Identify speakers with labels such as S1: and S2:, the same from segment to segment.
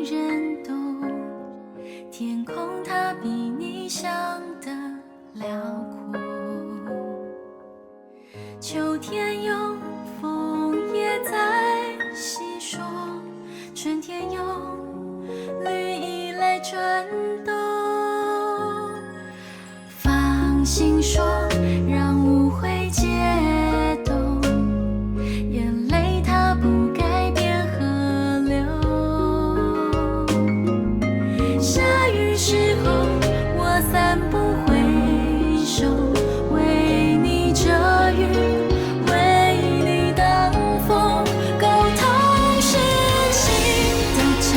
S1: 人懂，天空它比你想的辽阔。秋天有枫叶在细说，春天有绿意来转动。放心说，让误会解冻，眼泪它不改变河流。下雨时候，我散步回首，为你遮雨，为你挡风，沟通是心的桥，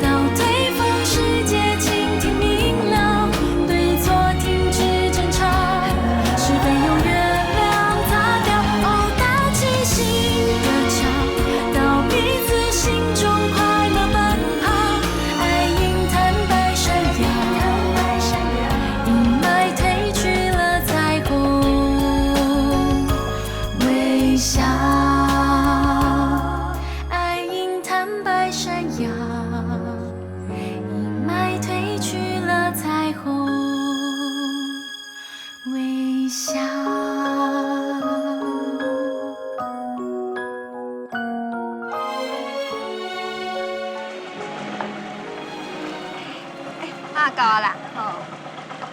S1: 到对风世界倾听明了，对错停止争吵，是非用月亮擦掉。哦，搭起新的桥，到彼此心中快乐奔跑，爱因坦白闪耀，阴霾褪去了彩虹，微笑。爱因坦白闪耀，阴霾褪去了彩虹，微笑。
S2: 到啊啦，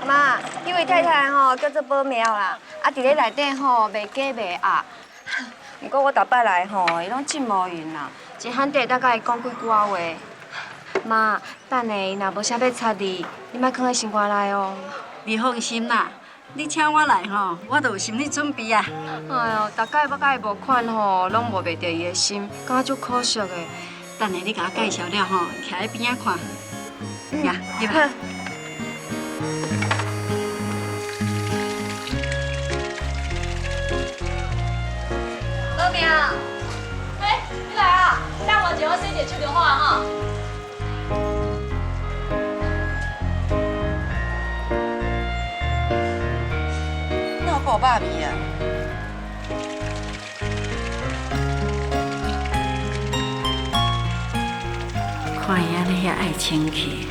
S2: 妈，迄位太太吼叫做宝苗啦，啊，伫咧内底吼卖假卖鸭。不过我逐摆来吼，伊拢真无闲啦，一喊地大概讲几句话。妈，等下伊若无啥要插你，你莫放在心肝内哦。
S3: 你放心啦，你请我来吼，我都有心理准备啊。
S2: 哎呦，大概我甲伊无款吼，拢无袂着伊的心，感觉足可惜的。
S3: 等下你甲我介绍了吼，徛喺边仔看。呀，入来。
S4: 宝苗，哎，你来啊！等我一下，我洗一个手就好啊哈。
S3: 哪有爆肉味啊？看伊安尼遐爱清气，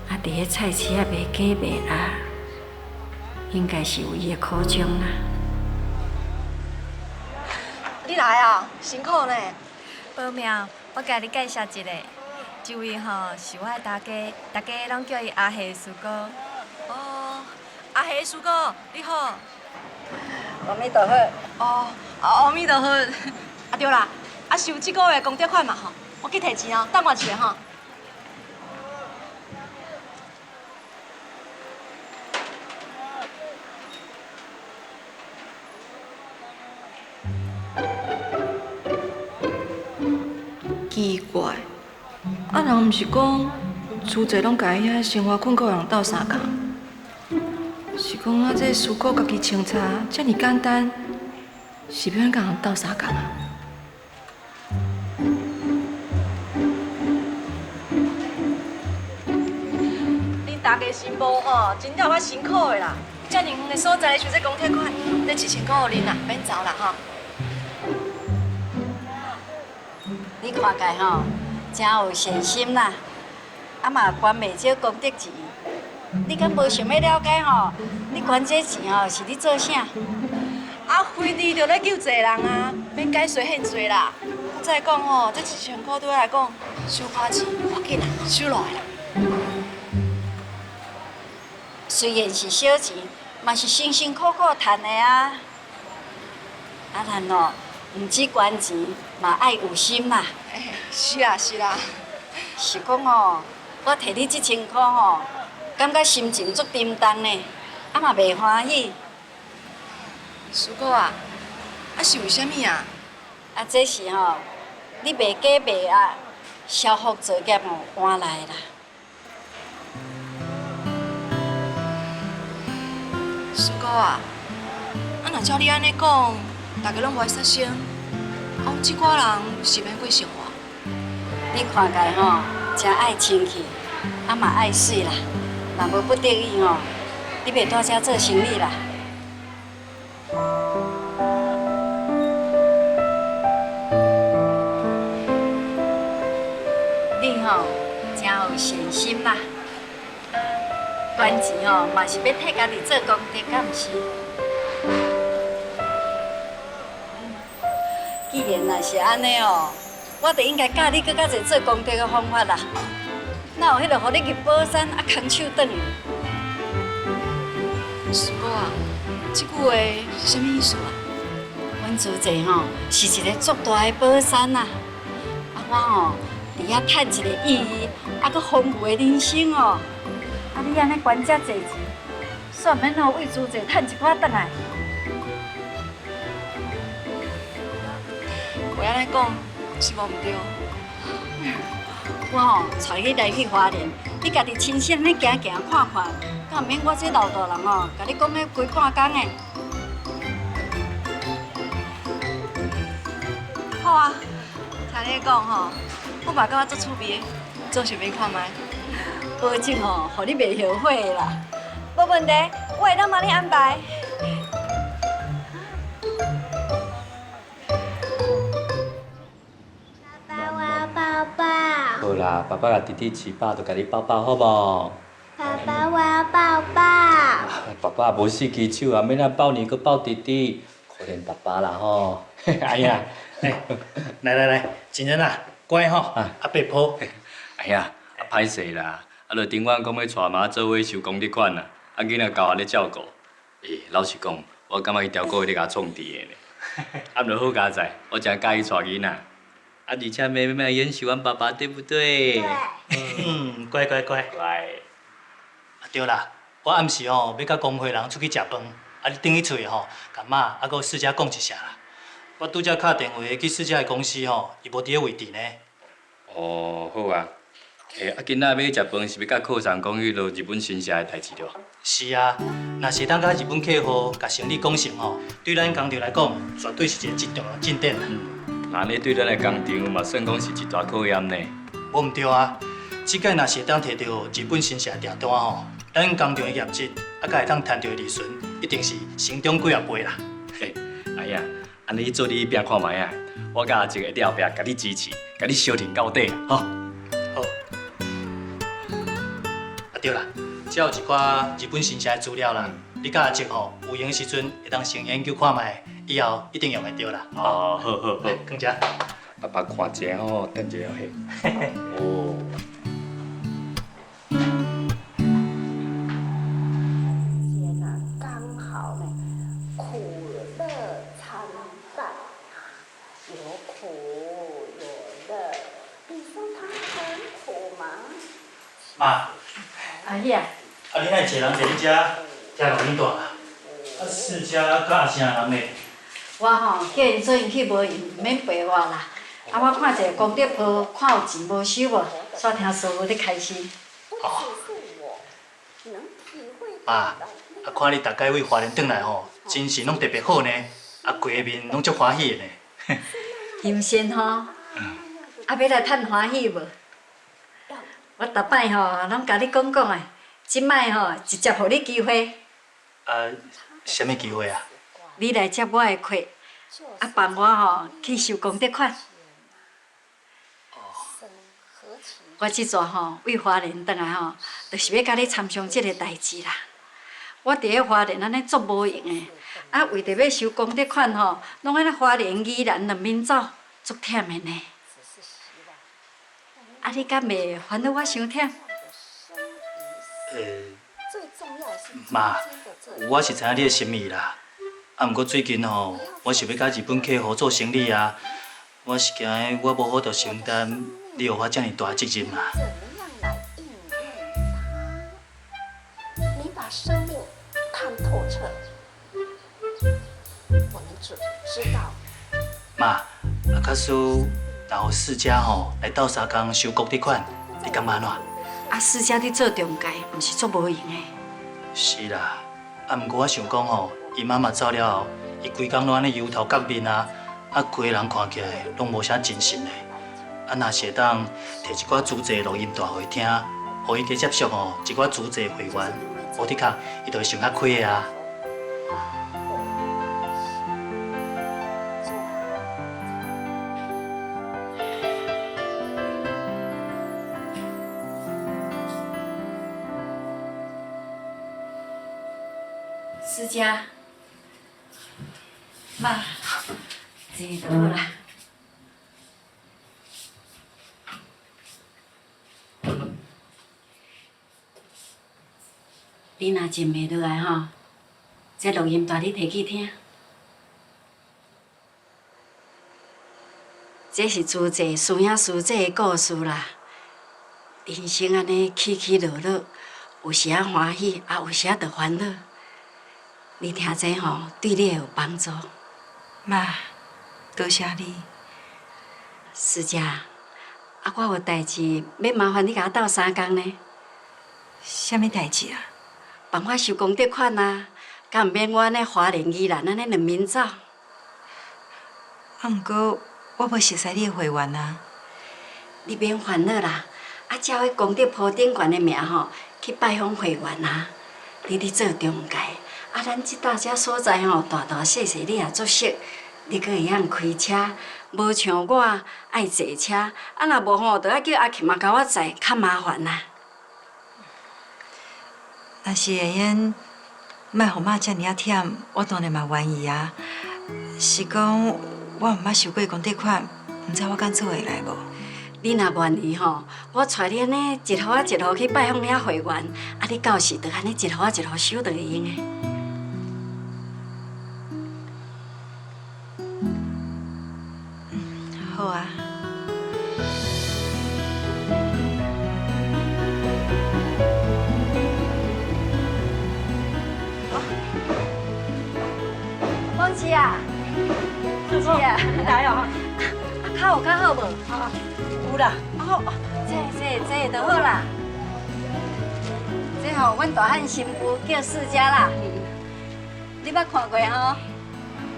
S3: 啊，伫迄菜市啊卖假卖鸭，应该是有伊的苦衷啦。
S2: 你来啊，辛苦呢。
S4: 宝苗，我甲你介绍一个，这位吼是我的大家，大家拢叫伊阿黑叔哥。哦，阿黑叔哥，你好。
S3: 阿弥陀佛。
S4: 哦，阿弥陀佛。啊对啦，啊收这个月公贷款嘛吼，我去提钱哦，等我一下吼。
S5: 奇怪，啊人毋是讲厝济拢家己遐生活困苦人斗相共，是讲啊这事故家己清查遮尔简单，是要安甲人斗相共啊？
S4: 恁大家是无吼，真了我辛苦的啦。遮尔远的所在收这公贷款，这1000块互恁啦，免走啦吼。
S3: 你看起吼，真有善心啦，啊嘛捐袂少功德钱。你敢无想要了解吼？你捐这钱吼是咧做啥？
S4: 啊，非你就咧救济人啊，免解说遐济啦。再讲吼，这1000块对我来讲，收花钱要紧啦，收落来啦。
S3: 虽然是小钱，嘛是辛辛苦苦赚的啊。啊，咱哦，唔止捐钱，嘛爱有心啦。
S4: 是啦是啦，
S3: 是讲哦，我摕你这1000块吼，感觉心情足沉重呢，啊嘛袂欢喜。
S4: 叔哥啊，啊是为虾米啊？
S3: 啊，这是吼，你卖假卖鸭，消福作业哦换来啦。
S4: 叔哥啊，啊若照你安尼讲，大家拢无爱杀生，啊，阮这寡人是免过生活。
S3: 你看起来吼，真爱清气，啊嘛爱水啦。若无不得已吼，你袂蹛遮做生意啦。你吼真有善心啦。捐钱吼嘛是要替家己做功德，敢毋是？既然若是安尼哦，我就应该教你更较侪做功德的方法啦。哪有迄个，互你入宝山啊，空手转去？
S5: 师姑啊，这句话是什么意思啊？
S3: 阮祖籍吼是一个足大的宝山呐，啊我吼伫遐趁一个意义，啊搁丰富的人生哦。啊你安尼捐遮济钱，算免吼为祖籍趁一寡转来。
S5: 话安尼讲是无毋对。
S3: 我吼带你来去花莲，你家己亲身咧行行看看，敢毋免我这老大人吼，甲你讲要规半工的。
S5: 好啊，听你讲吼，我嘛感觉足趣味的，总想要看卖。
S3: 保证吼，互你袂后悔的啦。
S2: 没问题，我会当帮你安排。
S1: 爸爸，我要抱抱。
S6: 好啦，爸爸甲弟弟吃饱，就甲你抱抱，好无？
S1: 爸爸，我要抱抱。
S6: 爸爸无四只手啊，免咱抱你，搁抱弟弟，可怜爸爸啦吼。
S7: 哎呀，来，真人啊，乖吼，啊别抱。
S6: 哎呀，歹势啦，啊，就顶晚讲要带妈做伙收功德款啦，啊，囡仔交我咧照顾。老实讲，我感觉伊条个月咧甲创治的呢。啊，毋就好佳哉，我真介意带囡仔。啊，而且妹妹也很喜欢爸爸，对不对？
S7: 乖。
S6: 乖。
S7: 啊对啦，我暗时吼要甲工会人出去食饭，啊你等去厝吼，甲妈啊搁四姐讲一声啦。我拄则敲电话去四姐的公司吼，伊无伫咧位置呢。
S6: 哦，好啊。啊，今仔要去食饭，是要甲靠上讲迄落日本新社的代志了。
S7: 是啊，若是当甲日本客户甲生理讲成吼，对咱工厂来讲，绝对是一个极重要进展啦。
S6: 那安尼对咱的工厂嘛，算讲是一大考验呢。
S7: 无毋对啊，即届若是会当摕到日本新社订单吼，咱工厂的业绩啊，甲会当赚到的利润，一定是成长几啊倍啦。
S6: 嘿，哎呀，安尼做你拼看卖啊！我甲阿叔会伫后壁甲你支持，甲你相挺到底，吼。
S7: 好。啊对啦，只要有一寡日本新社的资料啦，你甲阿叔吼有闲时阵会当先研究看卖，以后一定用会着啦。
S6: 哦，好。
S7: 更加。
S6: 爸爸看一下吼，等一下嘿。哦。
S8: 天哪，刚好呢，苦乐参半，有苦有乐。你说他很苦吗？
S7: 妈，
S3: 阿姨啊，
S7: 啊你哪会一个人坐你遮，遮录音带啦？啊四遮甲阿啥人呢？
S3: 我吼叫因做因去无闲，免陪我啦。啊，我看一下功德簿，看有钱无收无，煞听师傅咧开心。
S7: 妈，啊看你逐摆为华联转来吼，精神拢特别好呢，啊规个面拢足欢喜的呢。
S3: 欣先吼，啊要来趁欢喜无？我逐摆吼拢甲你讲诶，即摆吼直接互你机会，
S7: 啊，什么机会啊？
S3: 你来接我的客，啊帮我吼去收功德款。我即阵吼为花莲转来吼，就是要甲你参详即个代志啦。我伫咧花莲安尼足无用的，啊为着要收功德款吼，拢安尼花莲宜兰两面走，足忝的呢。啊你敢袂烦恼我伤忝？
S7: 妈，我是知影你的心意啦。啊，毋过最近吼，我是要甲日本客户做生意啊，我是惊我无法度承担你予我遮尔大的责任啦。
S8: 你把生命看透彻，我们只知道。
S7: 妈，啊，假使若互四家吼来斗相共收功德款，你感觉安怎？
S3: 啊四姐你做中介，毋是足无用的。
S7: 是啦，啊，毋过我想讲吼，伊妈妈走了后，伊规工拢安尼忧头角面啊，啊，规个人看起来拢无啥精神的。啊，若是会当摕一寡主持录音带互伊听，互伊加接触吼一寡主持会员，无的确伊就会想较开的啊。
S3: 思佳，妈，坐就好啦。你若静袂落来吼，这录音带你摕去听。这是朱姐师兄师姐的故事啦。人生安尼起起落落，有时啊欢喜，啊有时啊着烦恼。你听这吼，对你会有帮助。
S5: 妈，多谢你。
S3: 思佳，我有代志要麻烦你甲我斗3工呢。
S5: 什么代志啊？
S3: 帮我收功德款啊，敢毋免我安尼花莲宜兰安尼两面走。
S5: 毋过我无熟悉你的会员啊。
S3: 你免烦恼啦，照迄功德簿顶悬的名吼，去拜访会员啊。你做中介，咱即搭遮所在吼，大大细细你也足熟，你阁会晓开车，无像我爱坐车，若无吼，着爱叫阿琴嘛甲我载，较麻烦啦。
S5: 若是会用，莫互妈遮尔啊忝，我当然嘛愿意啊。是讲我毋捌收过功德款，毋知我敢做会来无？
S3: 你若愿意吼，我带你安尼一户一户去拜访遐会员，你到时着安尼一户一户收着会用的。
S5: 好啊。
S3: 梦琪啊，梦琪啊，
S9: 你来哦。
S3: 脚有较好无？
S9: 有啦。
S3: 哦，这就好啦。这吼，阮大汉新妇叫世佳啦，你捌看过吼？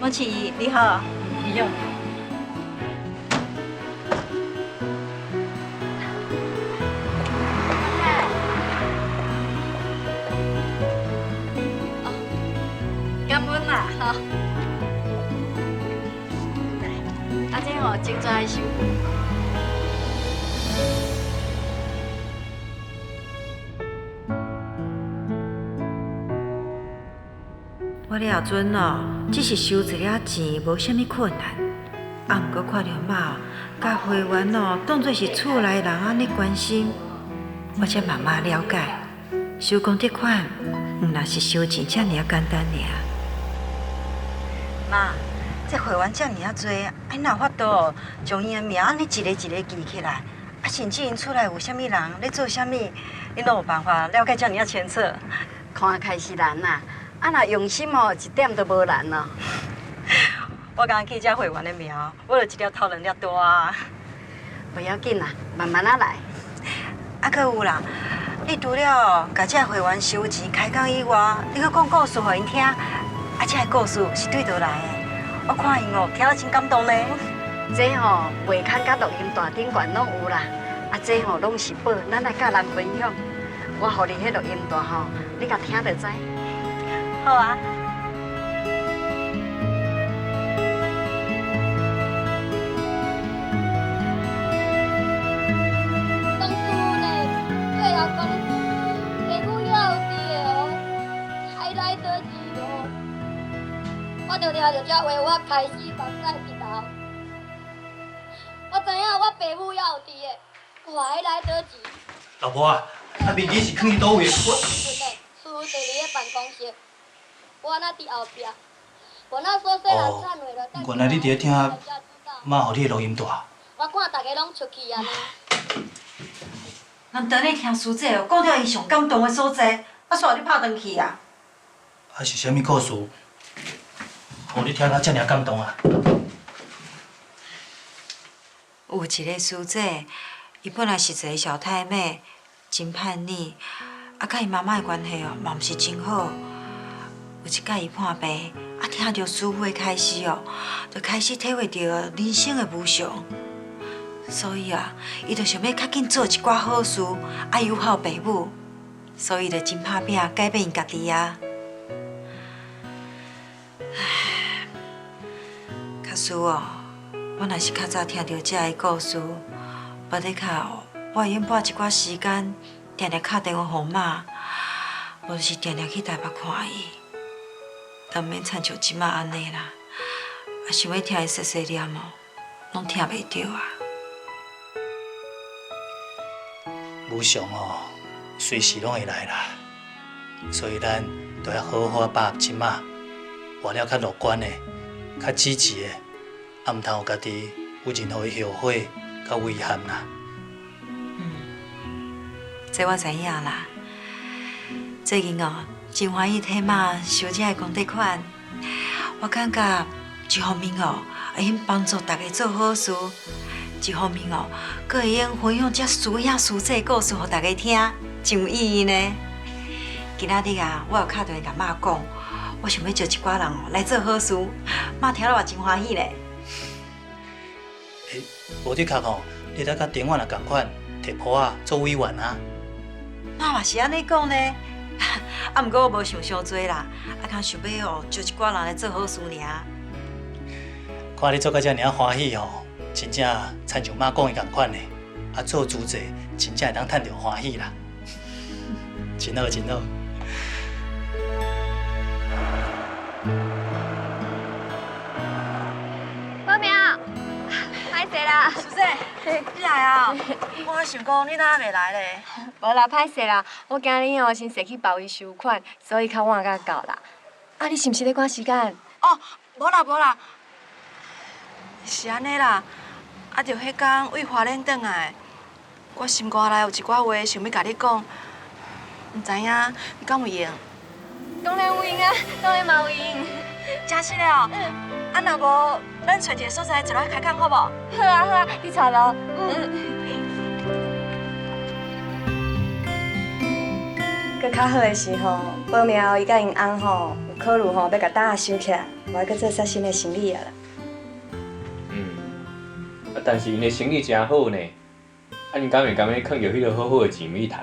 S9: 梦琪，你好。
S3: 你好。感恩啦，吼。这吼真侪的收。
S5: 我了后阵哦，只是收一个钱，无啥物困难。毋过看到妈甲会员哦，当作是厝内人安尼关心，我才慢慢了解，收功德款，毋若是收钱遮尔啊简单尔。妈，这会员遮尔啊多，哪有法度将伊的名安尼一个一个记起来？甚至因厝内有啥物人咧做啥物，你都有办法了解遮尔啊清楚。
S3: 看开是难啦。若用心哦，一点都无难哦。
S5: 我刚记遮会员的名，我就一粒头两粒大啊。
S3: 不要紧啦，慢慢啊来。
S5: 还有啦，你除了甲遮会员收钱开讲以外，你阁讲故事互因听，这个故事是对倒来的。我看因哦，听了真感动呢。
S3: 这吼画刊甲录音带顶悬拢有啦，这吼拢是宝，咱来甲人分享。我互你迄录音带吼，你甲听就知。
S5: 好啊。
S10: 当初呢，对阿公父母要的哦，还来得及哦。我就听到这话，我开始放在一头。我知影我父母要的，我还来得及。
S7: 老婆啊，面子是囥伫倒位？
S10: 孙嘞，师傅就伫咧办公室。我那伫后壁，我那说虽然忏悔了，但是
S7: 原来你伫咧听妈互你的录音带。
S10: 我看大家拢出去安尼。
S5: 咱等你听师姐哦，讲了伊上感动的所在，煞你拍转去啊？
S7: 是啥物故事，互你听到遮尔感动啊？
S5: 有一个师姐，伊本来是一个小太妹，真叛逆，甲伊妈妈的关系哦，嘛毋是真好。有一届伊破病，听到师父的开示哦，就开始体会到人生的无常。所以伊就想要较紧做一寡好事，友好父母，所以就真打拼改变因家己啊。唉，假使哦，我若是较早听到这个故事，无得靠，我会用拨一寡时间，定定打电话互妈，无就是定定去台北看伊。当免亲像即马安尼啦，啊想要听伊细细念哦，拢听袂着啊。
S7: 无常哦，随时拢会来啦，所以咱都要好好把握即马，活了较乐观的、较积极的，啊毋通有家己有任何的后悔、甲遗憾啦。
S5: 这我知影啦。最近哦，真欢喜体码小姐的功德款，我感觉一方面哦会用帮助大家做好事，一方面哦，佫会用分享遮书影书册故事互大家听，真有意义呢。今仔日啊，我有敲电话甲妈讲，我想要招一寡人哦来做好事，妈听了也真欢喜咧。
S7: 无伫壳吼，你得甲顶晚也共款，摕簿仔做委员啊。
S5: 妈嘛是安尼讲呢，啊，毋过我无想伤多啦，啊，较想要哦招一寡人来做好事尔。
S7: 看你做甲遮尔欢喜吼，真正亲像妈讲的共款的，啊，做主者真正会当趁着欢喜啦，真好真好。
S2: 宝苗，歹势啦，
S5: 叔叔，你来啊！我想讲你哪袂来咧？
S2: 无啦，歹势啦，我今日哦先踅去包伊收款，所以较晚才到啦。啊，你是毋是咧赶时间？
S5: 哦，无啦无啦，是安尼啦。啊，就迄天为花莲转来，我心肝内有一寡话想要甲你讲，毋知影你敢有闲？
S2: 当然有闲啊，当然嘛有闲。
S5: 真实的哦。啊，若无咱找一个所在一来开讲好无？
S2: 好啊好啊，你坐咯。搁较好的是吼，宝苗伊甲因翁吼有考虑吼要甲大下收起来，无要搁做刷新的生意啊啦。
S6: 啊，但是因的生意真好呢，啊，因敢会甘要囥着迄个好好的钱去趁？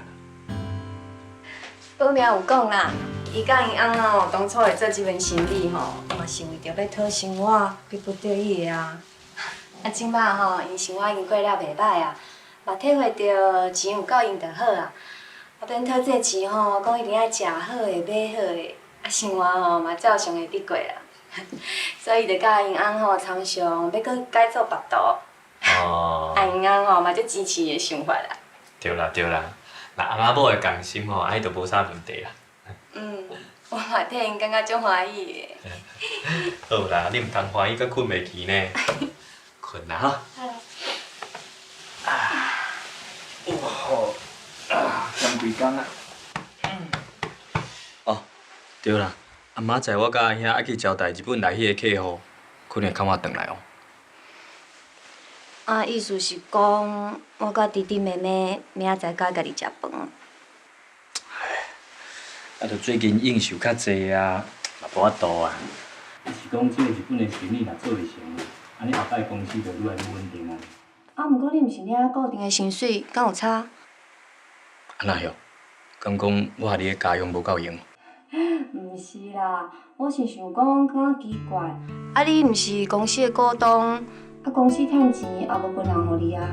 S2: 宝苗有讲啦，伊甲因翁吼当初会做这份生意吼，嘛是为着要讨生活，逼不得已的啊。啊，即摆吼，因生活已经过了袂歹啊，嘛体会到钱有够用就好啊。啊，免讨这钱吼，讲一定爱食好的、买好的，啊，生活吼嘛照常会得过啦。所以就甲因翁吼常常要搁改做别途。
S6: 哦。
S2: 啊，因翁吼嘛足支持伊的想法啦。
S6: 对啦对啦，那翁仔某的共心吼，安尼就无啥问题啦。
S2: 我嘛替因感觉足欢喜的。
S6: 好啦，你毋通欢喜，阁困袂去呢。困啦吼。好。干几工啊？哦，对啦，阿妈载我甲阿兄爱去招待日本来迄个客户，可能较晚转来哦。
S2: 啊，意思是讲，我甲弟弟妹妹明仔载甲家己食饭。
S6: 啊，着最近应酬较济啊，嘛无法度啊。是讲即个日本的生意若做袂成，安尼后摆公司就愈来愈稳定啊。
S2: 啊，毋过你毋是领固定的薪水，敢有差？
S6: 安那哟？敢讲我甲你的家乡无够用？
S2: 毋是啦，我是想讲，敢奇怪。啊，你毋是公司的股东，啊，公司趁钱也无分人互你啊。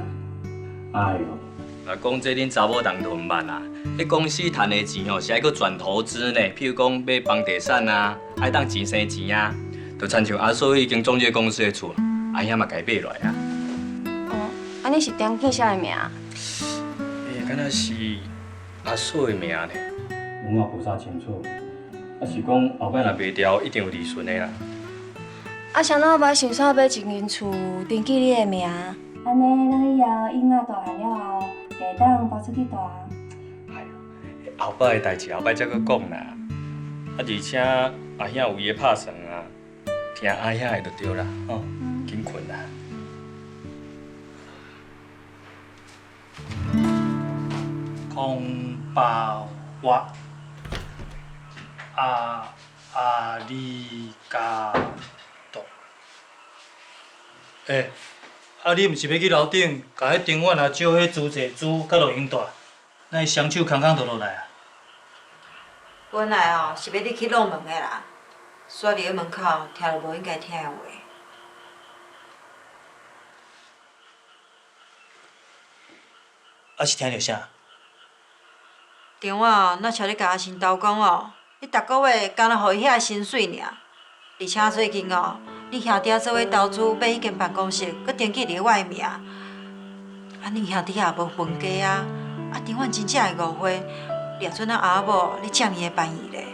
S6: 哎哟，若讲这恁查某人就毋捌啦。迄公司趁的钱吼，是爱搁转投资呢，譬如讲买房地产啊，爱当钱生钱啊，就亲像阿嫂已经总这公司的厝，阿兄嘛家买落来啊。
S2: 哦，安尼是点起啥物名？
S6: 敢若是阿嫂的名呢？我嘛无啥清楚，啊是讲后摆若卖掉，一定有利润的啦。
S2: 啊，谁哪捌想说要一间厝登记你的名？安尼咱以后囡仔大汉了后，就会当搬出去住。
S6: 哎呦，后摆的代志后摆才搁讲啦。啊，而且阿兄有伊的拍算啊，听阿兄的就对啦，吼，紧困啦。
S7: 空巴哇，阿里嘎多。啊，你毋是要去楼顶，甲迄丁婉也招迄朱济珠甲陆英大，那双手空空就落来啊？
S5: 本来哦是要你去弄门的啦，煞伫咧门口听着无应该听的话。
S7: 啊是听着啥？
S5: 电话哦，那像你甲阿新豆讲哦，你逐个月敢若互伊遐薪水尔，
S9: 而且最近哦，你兄弟做伙投资买迄间办公室，佮登记伫我的名。你兄弟也无分家啊，顶晚真正会误会，掠准阿某你这么的办意咧。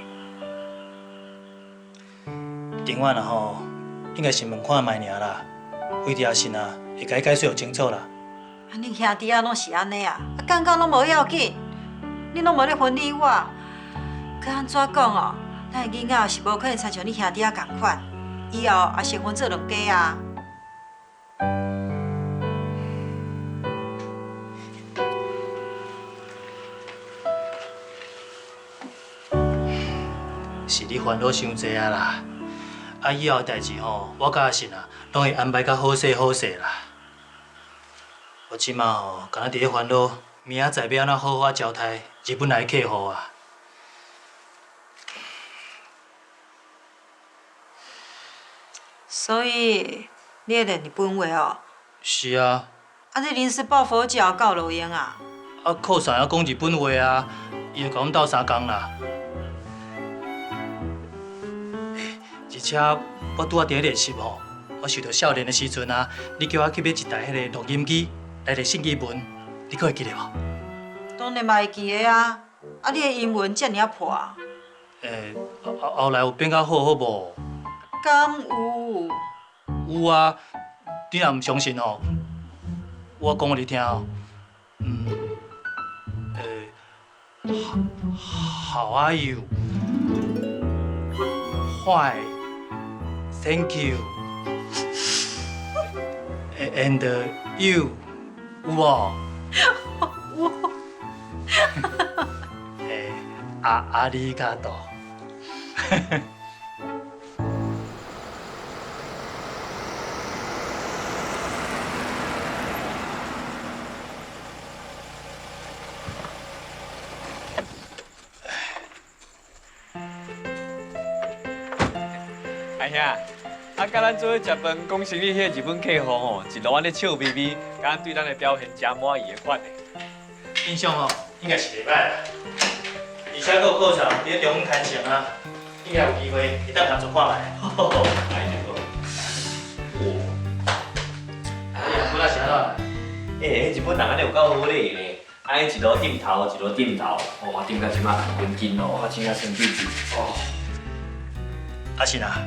S7: 顶晚吼，应该是问看卖尔啦，非得也是啊，会甲伊解释清楚啦。
S9: 你兄弟拢是安尼啊，讲讲拢无要紧，你拢无咧分理我。佮安怎讲哦？咱的囡仔是无可能亲像你兄弟共款，以后也成婚做两家啊。
S7: 是你烦恼伤济啊啦！以后的代志吼，我甲阿信啊，拢会安排较好势好势啦。我即马吼，敢若伫咧烦恼，明仔载要安怎好好交代日本来的客户啊。
S9: 所以你会练日本话哦？
S7: 是啊。
S9: 你临时抱佛脚到路用啊？
S7: 靠啥要讲日本话啊？伊就甲阮斗相共啦。而且我拄仔伫咧练习吼，我想到少年的时阵啊，你叫我去买一台迄个录音机来练信基文，你阁会记得无？
S9: 当然嘛会记得啊！你的英文遮尔啊破。
S7: 后来有变较好无？
S9: 敢有？
S7: 有啊，你若毋相信吼，我讲互你听哦。How are you? Why? Thank you. And you, 有无？
S9: 我。
S7: 阿里嘎多。
S11: 哎兄，甲咱做伙食饭，讲生理迄个日本客户吼，一路安尼笑眯眯，敢对咱的表现真满意的款的。
S7: 印象吼，应该是袂歹啦。而且佫有课程伫中央谈成啊，应该有机会会当合作看卖。好，哎就好。日本啊是安怎？
S6: 日本人安尼有够好咧呢，安尼一路点头一路点头，哇，点到即马很紧哦，真正身体质哦。
S7: 阿信啊，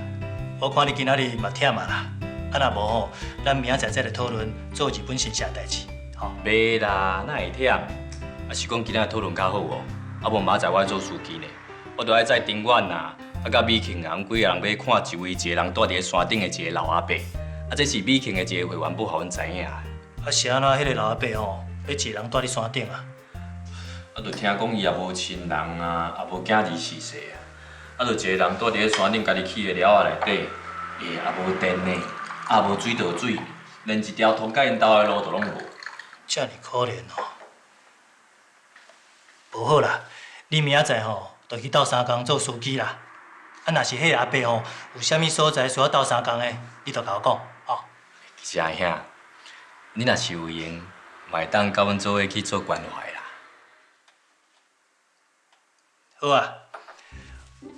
S7: 我看你今仔日嘛忝啊啦，若无吼，咱明仔载再来讨论做日本新社代志，吼。
S6: 袂啦，哪会忝？啊是讲今仔讨论较好哦，啊无明仔载我做司机呢，我着爱载丁远啊，甲美庆啊，几个人要看一位人住伫咧山顶的一个老阿伯，啊这是美庆的一个会员部，互阮知影。
S7: 啊是安怎？迄个老阿伯吼，要一个人住伫山顶啊？
S6: 啊，着听讲伊也无亲人啊，也无囝儿逝世啊。啊，就一个人住伫咧山顶，家己起个寮仔内底，也无电呢，也无水道水，连一条通甲因兜的路都拢无。
S7: 遮尔可怜哦。无好啦，你明仔载吼，就去斗相共做司机啦。啊，若是迄个阿伯吼，有啥物所在需要斗相共的，你就甲我讲，吼。
S6: 其实阿兄，你若是有闲，嘛会当甲阮做伙去做关怀啦。
S7: 好啊。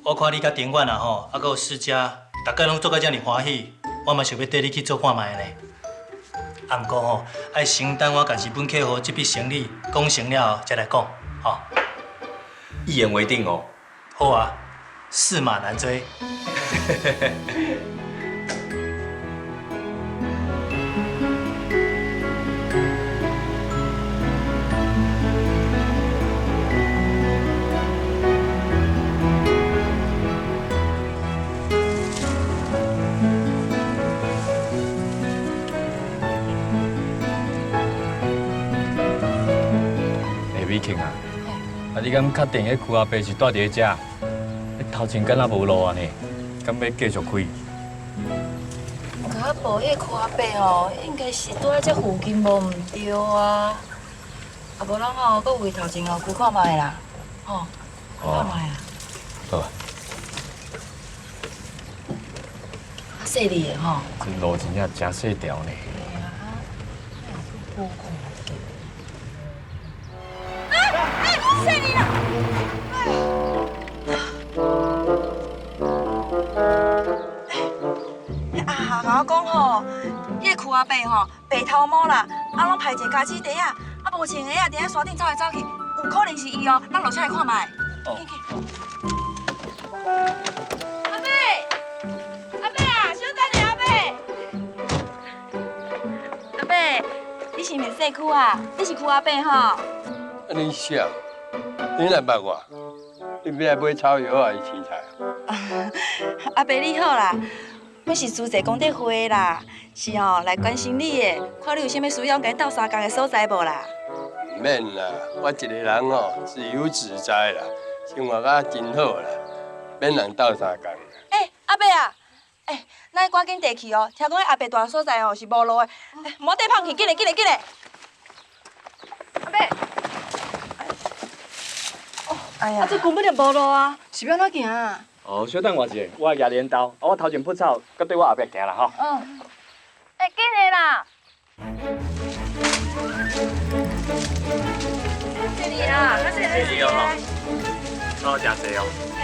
S7: 我看你甲丁远啊吼，还佫有世家，大家拢做甲遮尔欢喜，我嘛想要缀你去做看卖呢。啊，毋过吼，爱先等我甲日本客户这笔生意讲成了后，才来讲，吼。
S6: 一言为定哦。
S7: 好啊，驷马难追。
S11: 美庆啊，你敢确定迄区阿伯是住伫咧遮？头前敢若无路啊呢？敢要继续开？
S4: 我无迄区阿伯哦，应该是住在这附近无毋对啊。啊无咱吼，搁为头前后区看卖啦，吼，看卖啊。
S11: 好。
S4: 啊，细哩的吼。
S11: 这路真正真细条呢。
S4: 对啊，好看。
S10: 是你啦！
S9: 阿伯吼，白头毛啦，啊拢排一个家子袋啊，啊无穿鞋啊，伫咧山顶走来走去，有可能是伊哦，咱落车来看卖。
S11: 哦。
S2: 阿伯，阿伯啊，小等下阿伯。阿伯，你是毋是细区啊？你是区阿伯吼？
S12: 啊，你啥？你来捌我？你要来买草药还是青菜？
S2: 阿伯你好啦，我是资济功德会的啦，是哦来关心你的，看你有啥物需要，甲你斗相共的所在无啦？
S12: 唔免啦，我一个人哦，自由自在啦，生活啊真好啦，免人斗相共。
S2: 阿伯啊，咱赶紧地去哦，听讲阿伯住所在哦是无路的，唔好地胖去，紧嘞！阿伯，哎呀，这根本就无路啊，是要怎行啊？
S11: 哦，小等我一下，我举镰刀，我头前不草，佮对我后壁行啦吼。
S2: 紧嘞啦！谢你啦，谢
S11: 谢你哦吼，好食济哦。
S2: 嘿，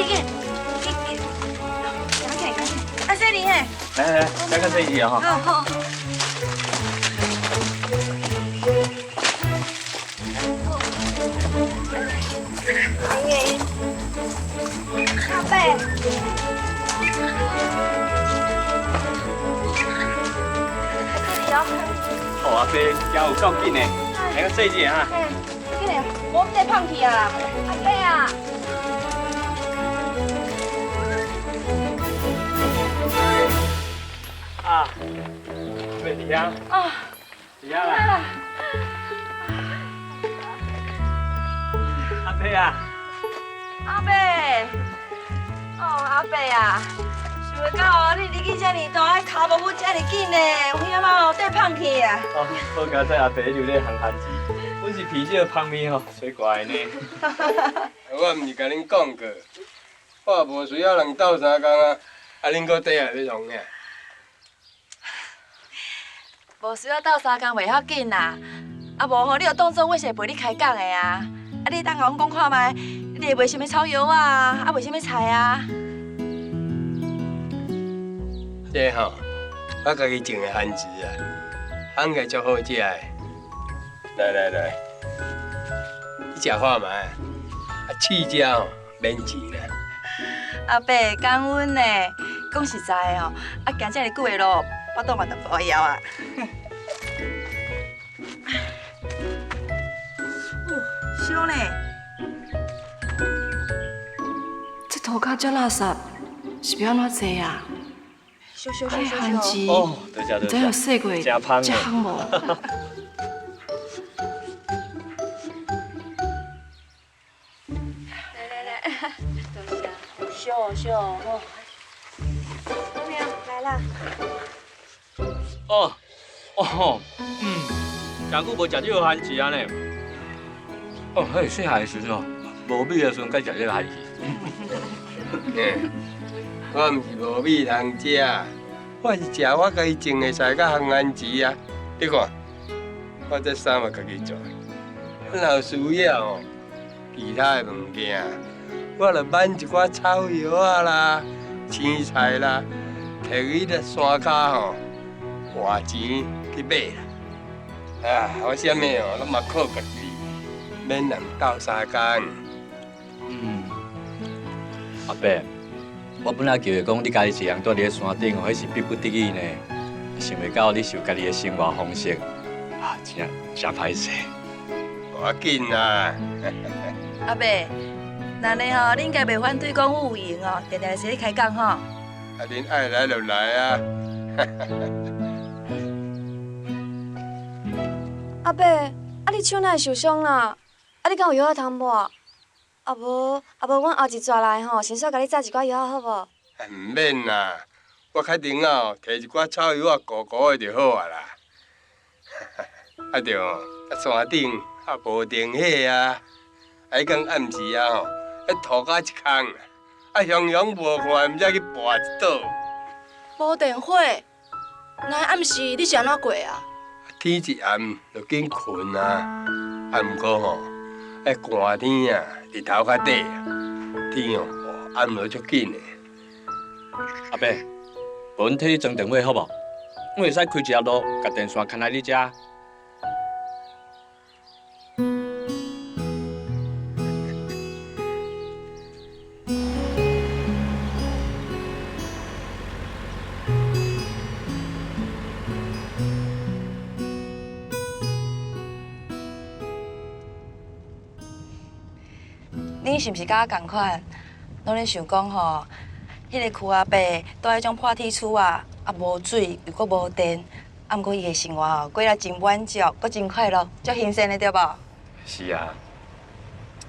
S2: 紧，啊，谢你嘿。
S11: 来，再看这一题哦吼。
S2: 好。阿伯，
S11: 好阿伯，脚有够紧的，来个细一点哈。
S2: 紧嘞，我唔得胖去啊！阿伯啊！
S11: 啊，别伫遐。啊，伫遐啦。阿伯啊！
S2: 阿伯，阿伯啊，想袂到哦，你日去遮尔大，脚步这么紧呢，有影嘛？得胖去啊！
S11: 哦，好佳哉阿伯留咧烘番薯，阮是啤酒芳味吼，吹怪呢。
S12: 我毋是甲恁讲过，我无需要人斗相共啊，啊恁搁底下要创啥？
S2: 无需要斗相共袂要紧啦，啊无吼，你就当作我是陪你开讲的啊，啊你当甲阮讲看卖。你会卖啥物草药啊？啊，卖啥物菜啊？
S12: 这吼，我家己种的番薯啊，烘起足好食的。来，你食看卖，啊试食吼免钱啦。
S2: 阿伯，感恩呢。讲实在哦，啊行这么久的路，巴肚嘛都无枵啊。烧呢？
S5: 涂骹遮垃圾，是要安怎做啊？
S2: 烧。
S5: 番薯，
S11: 哦，多谢。
S5: 唔知有洗过，
S11: 真香
S5: 真香无？
S2: 来，烧哦。来啦。
S11: 真久无食这个番薯啊呢。哦，嘿，细汉的时阵，无米的时阵，该食这个番薯。
S12: 我毋是无米通食，我是食我家己种的菜甲烘番薯啊。你看，我这衫嘛家己做的。若有需要哦，其他的物件，我著买一寡草药啊啦、青菜啦，摕去咧山骹吼，换钱去买啦。啊，我啥物哦，拢嘛靠家己，免人斗相共。
S11: 阿伯，我本来就会讲你家己一人住伫咧山顶，迄是逼不得已呢。想袂到你受家己的生活方式，啊，真歹势。
S12: 无要紧啦。
S2: 阿伯，那呢吼，你应该袂反对讲有闲哦，定定是咧开讲吼。
S12: 啊，恁爱来就来啊。
S2: 阿伯，啊你手哪会受伤啦？啊你敢有药仔通抹？啊无，阮后一转来吼，先煞甲你载一寡药仔好无？
S12: 毋免啦，我较顶啊，摕一寡草药啊，糊糊的就好啊啦。啊对哦，啊山顶啊无电火啊，迄天暗时啊吼，迄涂甲一空啊，雄雄无看，毋则去跋一倒。
S5: 无电火，那暗时你是安怎过啊？
S12: 天一暗就紧困啊，啊毋过吼，迄寒天啊，日头较短啊，天哦暗落足紧的。
S11: 阿伯，无阮替你装电话好无？我会使开一条路，甲电线牵来你遮。
S5: 恁是毋是甲我同款，拢咧想讲吼，迄个区阿伯住迄种破铁厝啊，无水又阁无电，毋过伊的生活吼过了真满足，阁真快乐，足新鲜的对无？
S6: 是啊，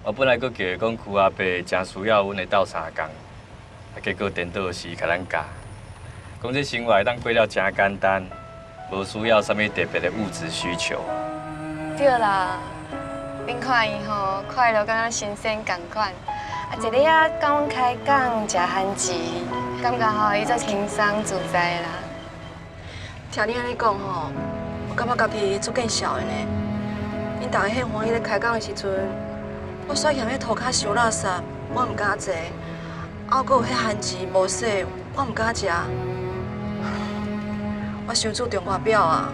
S6: 我本来阁叫伊讲区阿伯真需要阮的斗相共，结果颠倒是甲咱教，讲这生活会当过了真简单，无需要啥物特别的物质需求。
S2: 对啦。恁看伊吼，快乐敢若新鲜共款，啊，一日啊，甲阮开讲，食番薯，感觉吼伊足轻松自在啦。
S5: 听你安尼讲吼，我感觉家己足见笑的呢。恁大家遐欢喜咧开讲的时阵，我煞嫌迄涂骹伤垃圾，我唔敢坐；还阁有迄番薯无洗，我唔敢食。我伤注重外表啊，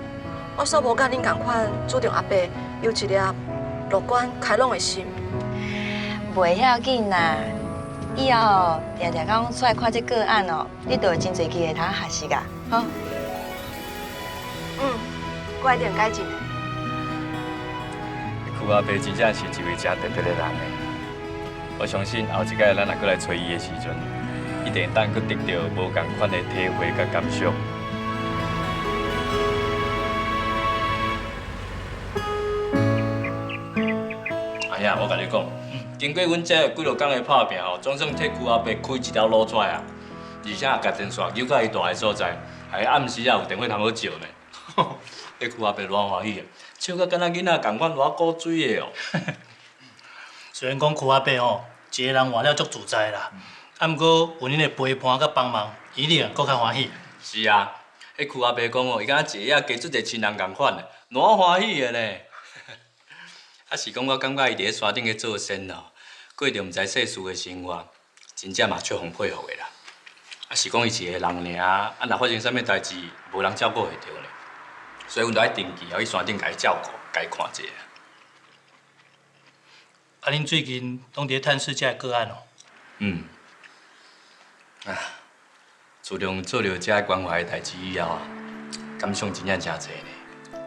S5: 我煞无甲恁同款注重阿伯有一粒乐观开朗的心。
S2: 袂要紧啦，以后吼，常常讲出来看这个案哦，你就有真侪机会通学习啊，吼。
S5: 我一定改进的。
S6: 区阿伯真正是一位真特别的人诶，我相信后一届咱若过来找伊的时阵，一定当去得到无共款的体会甲感想。哎呀，我甲你讲，经过阮这几落工的打拼吼，总算替区阿伯开一条路出来啊！而且甲电线扭到伊住的所在，还暗时啊有电话通好照呢。迄区阿伯偌欢喜啊，笑甲敢若囡仔共款偌古锥的哦。
S7: 虽然讲区阿伯吼，一个人活了足自在啦，啊，毋过有恁的陪伴甲帮忙，伊哩啊搁较欢喜。
S6: 是啊，迄区阿伯讲哦，伊敢若一个加出一个亲人共款的，偌欢喜的呢。啊，是讲我感觉伊伫咧山顶咧做仙咯，过着毋知世事的生活，真正嘛足互佩服的啦。啊，是讲伊一个人尔，啊，若发生啥物代志，无人照顾会着呢。所以阮就爱定期要去山顶甲伊照顾，甲伊看者。
S7: 啊，恁最近拢伫咧探视遮个案哦？
S6: 自从做着遮关怀的代志以后啊，感想真正真侪呢。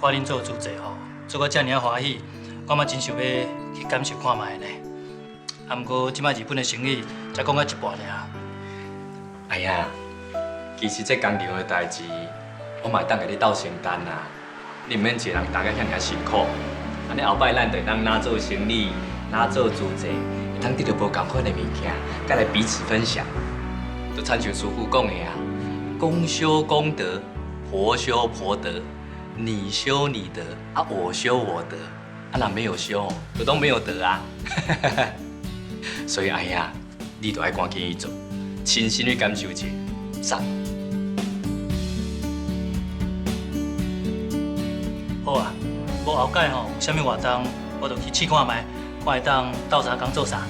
S7: 看恁做自在吼，做到遮尔欢喜，我嘛真想要去感受看卖呢。啊，毋过即摆日本的生意才讲到一半尔。
S6: 哎呀，其实这工程的代志，我嘛会当甲你斗承担啦。你毋免一个人担甲遐尔辛苦，安尼后摆咱就会当哪做生意，哪做自济，会当得到无共款的物件，甲来彼此分享。就亲像师傅讲的啊，公修公德，婆修婆德，你修你德，啊我修我德，啊若没有修，就当没有德啊。所以哎呀，你就爱赶紧去做，亲身去感受一下，赞。
S7: 好啊，无后摆吼有啥物活动，我就去试看卖，看会当斗相共做啥。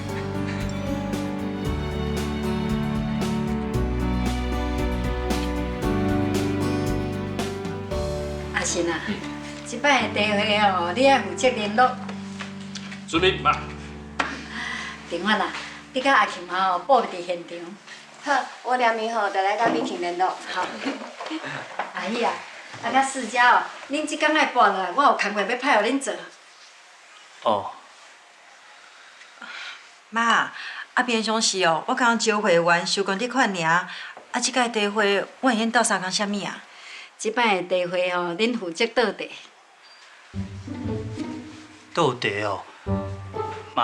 S3: 阿信啊，即摆的茶会哦，你爱负责联络。
S11: 准备嘛。
S3: 平安啊，你甲阿琴吼报伫现场。
S2: 好，我连暝吼就来甲美婷联络。
S3: 好。阿姨啊，啊甲四姐哦，恁即工爱报落来，我有工课要派互恁做。
S7: 哦。
S9: 妈，啊平常时哦，我刚招会员收工伫款尔，啊即届茶会我会用斗相共啥物啊？
S3: 即摆的茶会吼，恁负责倒茶。
S7: 倒茶哦，妈，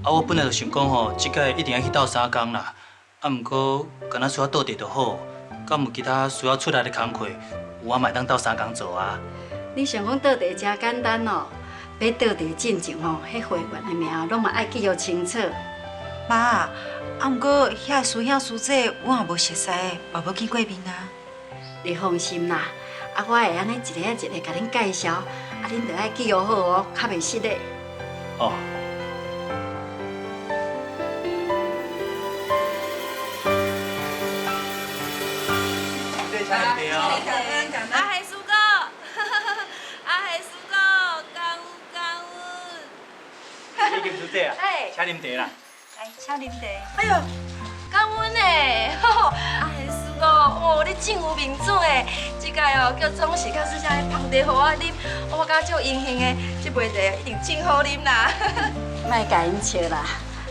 S7: 啊我本来就想讲吼，即届一定要去斗相共啦，啊毋过敢若需要倒茶就好，敢有其他需要出来的工课，有我嘛会当斗相共做啊。
S3: 你想讲倒茶真简单哦，要倒茶进前吼，迄会员的名拢嘛爱记录清楚。
S9: 妈，啊毋过遐师兄师姐我也无熟悉，嘛无见过面啊。
S3: 你放心啦，啊我会安尼一个一个甲恁介绍，啊恁着爱记录好哦，较袂失礼。
S7: 哦。弟啊，
S2: 哎，
S7: 请啉茶啦。
S9: 来，请啉茶。
S2: 哎呦，感恩呢，阿黑师哥，哦，你真有面子诶！这届哦叫总是较师兄捧茶给我啉，我感觉足荣幸诶，这杯茶一定真好啉啦。
S3: 莫甲因笑啦，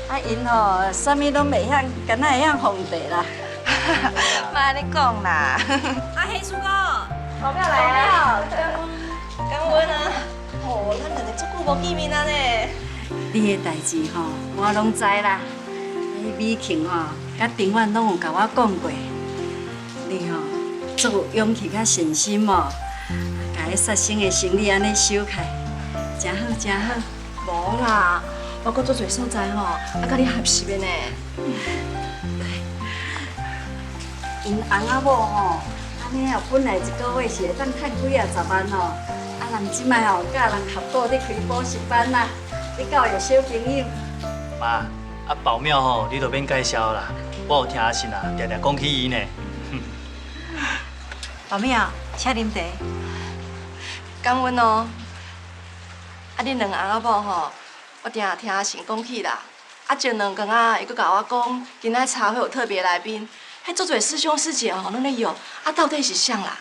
S3: 啊因吼啥物拢袂晓，敢若会晓烘茶啦。
S2: 莫安尼讲啦。
S4: 阿黑叔哥，
S2: 老表来啊！感恩啊！哦，咱两个足久无见面啊呢。
S3: 你的代志吼，我拢知啦。迄美庆吼，甲丁婉拢有甲我讲过，你吼足有勇气甲信心哦，甲迄杀生的生意安尼收开，真好真好。
S2: 无啦，我搁做侪所在吼，甲你合适的呢。
S3: 因翁仔某吼，安尼哦，本来一个月是会当趁几啊10万吼，啊人即摆吼甲人合作咧开补习班啦，你敢有小朋友？
S7: 妈，啊保妙吼，你就免介绍啦，我有听阿信啊，常常讲起伊呢。
S9: 宝妙，请啉茶。
S2: 感恩哦。啊，恁两个翁仔某吼，我定听阿信讲起啦。啊，前2天啊，伊搁甲我讲，今仔茶会有特别来宾，迄足侪师兄师姐吼拢咧约，啊，到底是谁啦？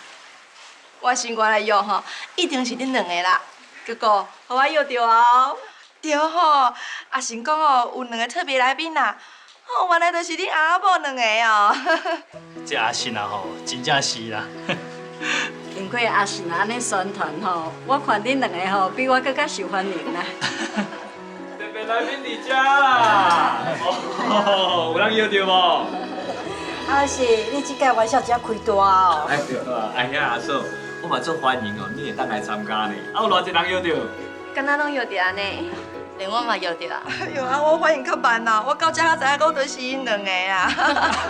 S2: 我心肝来约吼，一定是恁两个啦。结果，互我约着哦。对吼，阿信讲哦，有2个特别来宾啦。哦，原来就是恁翁仔某2个哦。
S7: 这阿信啊吼，真正是啦。
S3: 经过阿信安尼宣传吼，我看恁两个吼比我更较受欢迎啦。
S6: 特别来宾伫遮啦！哦，有人约着无？
S9: 阿是，你这届玩笑真开大哦。
S6: 哎对啊，哎呀阿嫂，我嘛足欢迎哦，你会当来参加呢。啊有偌济人约着？
S2: 敢若拢约着呢，连我嘛约着啊。哎呦啊，我反应较慢啦，我到遮才知影讲就是因2个啊。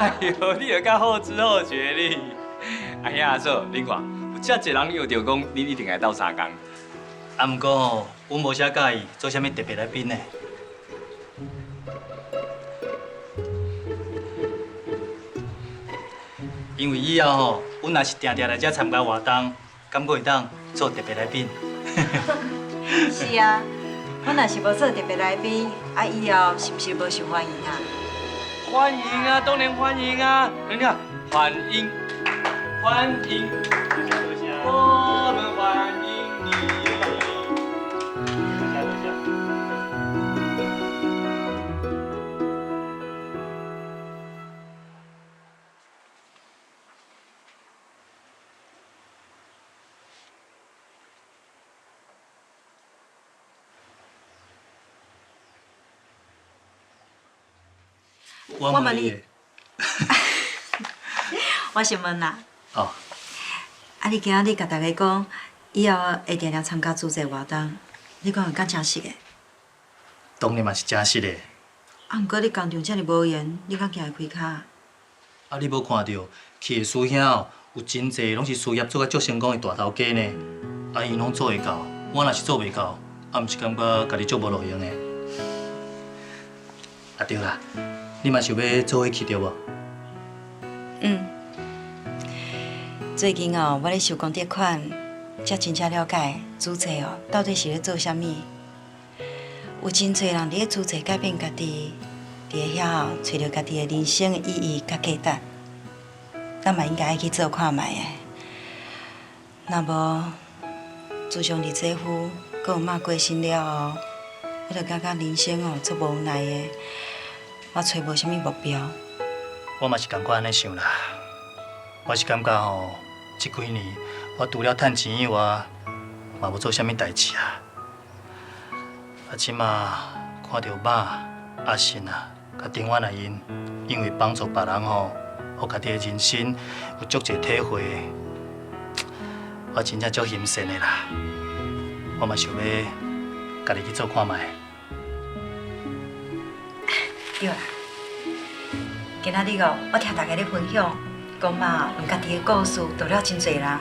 S6: 哎呦，你会较好知好觉你。哎呀阿嫂，恁看，有遮济人约着讲，恁一定会斗相共。
S7: 啊，毋过吼，阮无啥介意做啥物特别来宾呢。因为以后吼，阮若是定定来遮参加活动，敢会当做特别来宾。
S9: 是啊，阮若是无做特别来宾，啊以后是毋是无受欢迎啊？
S6: 欢迎啊，当然欢迎啊！你看，欢迎，欢迎，我们欢迎你。
S7: 我问你，
S9: 我想问啦，
S7: 哦，
S9: 啊你今仔日甲大家讲，以后会定定参加主持活动，你讲会敢真实的？
S7: 当然嘛是真实的。
S9: 啊，毋过你工场遮尔无闲，你敢行会开骹？
S7: 啊，你无看到去的师兄哦，有真济拢是事业做甲足成功的大头家呢。啊，因拢做会到，我若是做袂到，啊，毋是感觉家己足无路用的。啊对啦，你嘛想要做伙去对无？
S9: 嗯。最近哦，我咧收公贷款，才真正了解主持哦到底是咧做啥物。有真侪人伫咧主持改变家己，伫咧遐找到家己的人生的意义甲价值。咱嘛应该爱去做看卖的。若无，自从离做夫，佮有妈过身了后，我就感觉人生哦足无奈的，我找无啥物目标。
S7: 我嘛是感觉安尼想啦。我是感觉吼，这几年我除了趁钱以外，嘛无做啥物代志啊。啊，即马看到妈、阿信啊，甲丁婉啊因为帮助别人吼，互家己的人生有足侪体会，我真正足欣赏的啦。我嘛想要家己去做看卖。
S9: 对啦，今仔日哦，我听大家咧分享，讲嘛用家己的故事助了真侪人，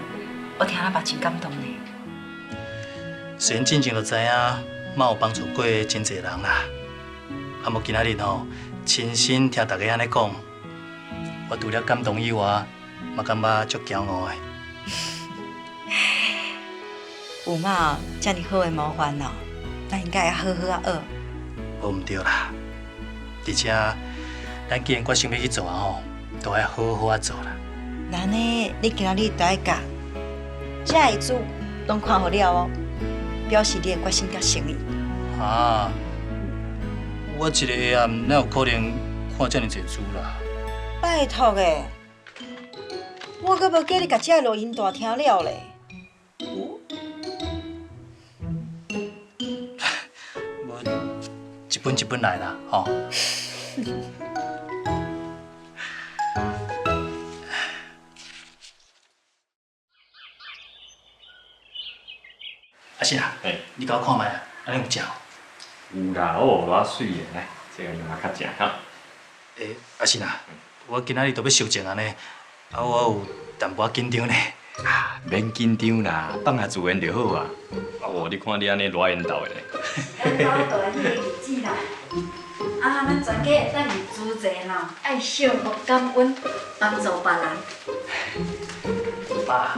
S9: 我听了嘛真感动呢。
S7: 虽然进前就知影嘛有帮助过真侪人啦，啊，无今仔日吼，亲身听大家安尼讲，我除了感动以外，嘛感觉足骄傲的。
S9: 有嘛遮尔好的模范哦，咱应该要好好啊学，
S7: 无毋对啦。而且，咱既然决心要去做啊吼，都要好好啊做啦。
S9: 那呢，你今仔日就爱教，这下子拢看好了哦，表示你的决心甲诚意。
S7: 啊，我一个下暗哪有可能看遮尔济书啦？
S9: 拜托诶，我阁无叫你甲这录音带听了咧。
S7: 无，一本一本来啦，吼。阿信啊，你甲我看觅啊，安尼有食哦？
S11: 有啦，哦，偌水的，来，这个用啊较正哈。
S7: 阿信啊，我今仔日都要收证安尼，啊，我有淡薄紧张呢。
S11: 啊，免紧张啦，放下自然就好啊。哦，你看你安尼偌缘投的呢。
S3: 咱老大迄个日子啦，啊，咱全家会当去主持喏，爱惜福感恩，帮助别人。
S7: 爸，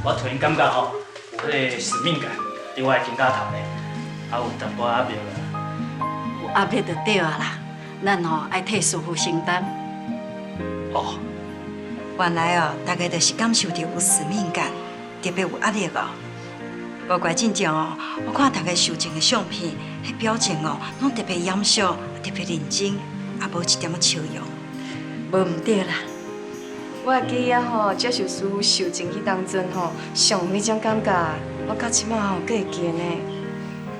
S7: 我突然感觉吼，有迄个使命感，伫我的肩胛头呢，啊有淡薄压力啦。
S3: 有压力就对啊啦，咱吼爱替师傅承担。
S7: 哦，
S9: 原来哦，大家就是感受到有使命感，特别有压力哦。无怪真正哦，我看大家受证的相片，迄表情哦，拢特别严肃，特别认真，也无一点仔笑容。
S3: 无毋对啦，
S2: 我会记啊吼，接受师傅受证迄当阵吼，上迄种感觉，我到即摆吼，阁会记呢。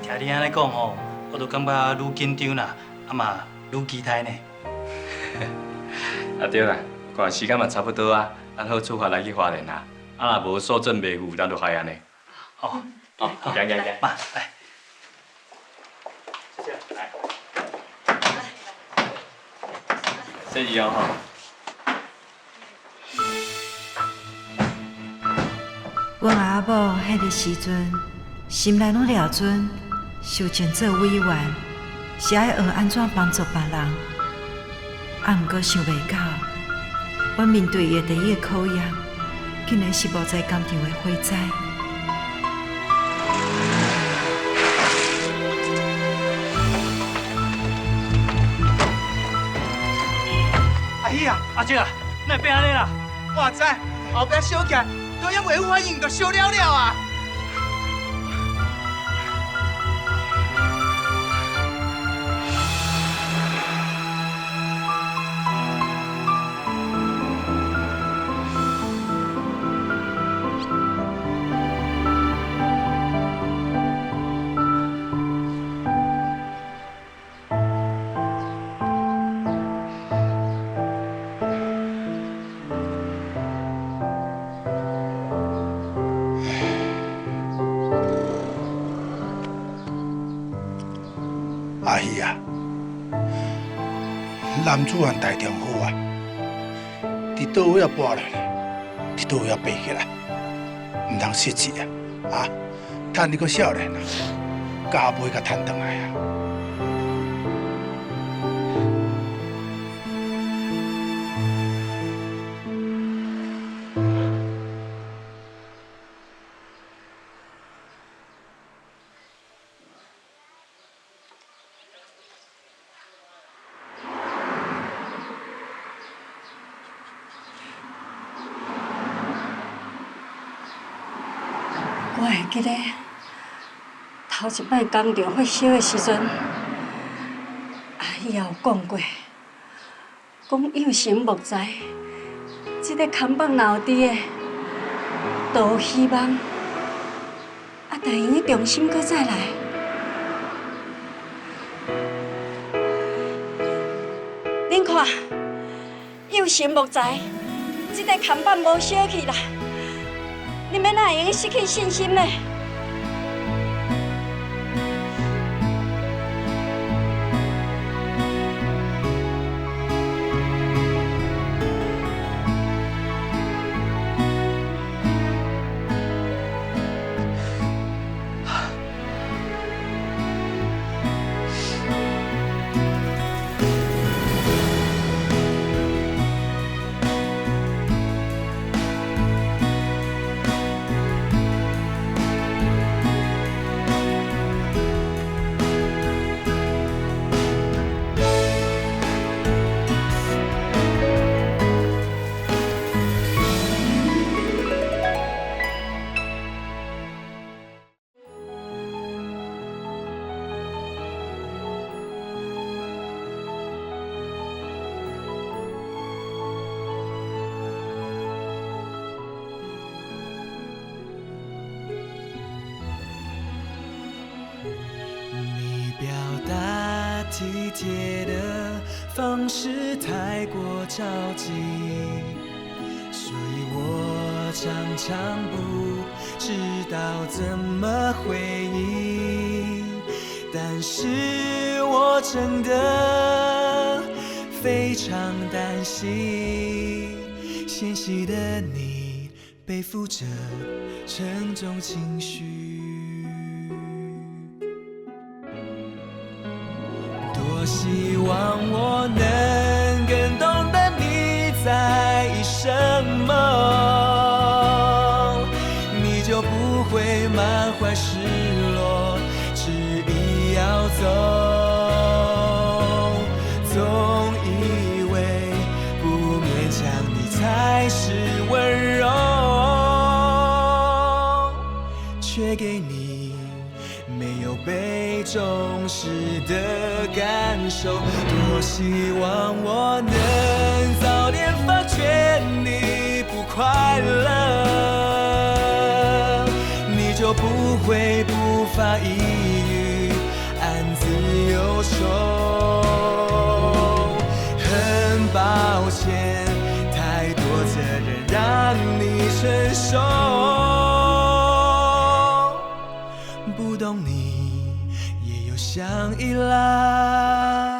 S7: 听你安尼讲吼，我都感觉愈紧张啦，啊嘛愈期待呢。
S11: 啊对啦，看时间嘛差不多啊，咱好出发来去花莲啊。啊，若无受证袂赴，咱就海安尼。
S7: 哦，
S11: 好，行行行，
S7: 妈，来。
S11: 谢谢哦吼。
S9: 阮阿母迄个时阵，心内拢了准，受证做委员是爱学安怎帮助别人，啊，毋过想袂到，阮面对伊的第一个考验，竟然是无在工厂的火灾。
S7: 阿姨啊，阿姐啊，哪会变安尼啦？
S13: 我知，后壁烧起来，都因为有反应，就烧了了啊！阿姨啊，男子汉大丈夫啊，伫倒位啊跋落来，伫倒位啊爬起来，唔通失志啊！啊，趁你个少年啊，加倍甲趁转来啊！
S3: 我会记得头一摆工厂火烧的时阵，阿姨也有讲过，讲有心无才，这个看板若有伫的，都有希望。啊，但伊重新搁再来。恁看，有心无才，这个看板无烧去啦。你们哪会用失去信心呢？
S14: 体贴的方式太过着急，所以我常常不知道怎么回应。但是我真的非常担心，纤细的你背负着沉重情绪。多希望我能更懂得你在意什么，你就不会满怀失落，执意要走。总以为不勉强你才是温柔，却给你没有被重视的感受。多希望我能早点发觉你不快乐，你就不会不发一语，暗自忧愁。很抱歉，太多责任让你承受，不懂你也有想依赖。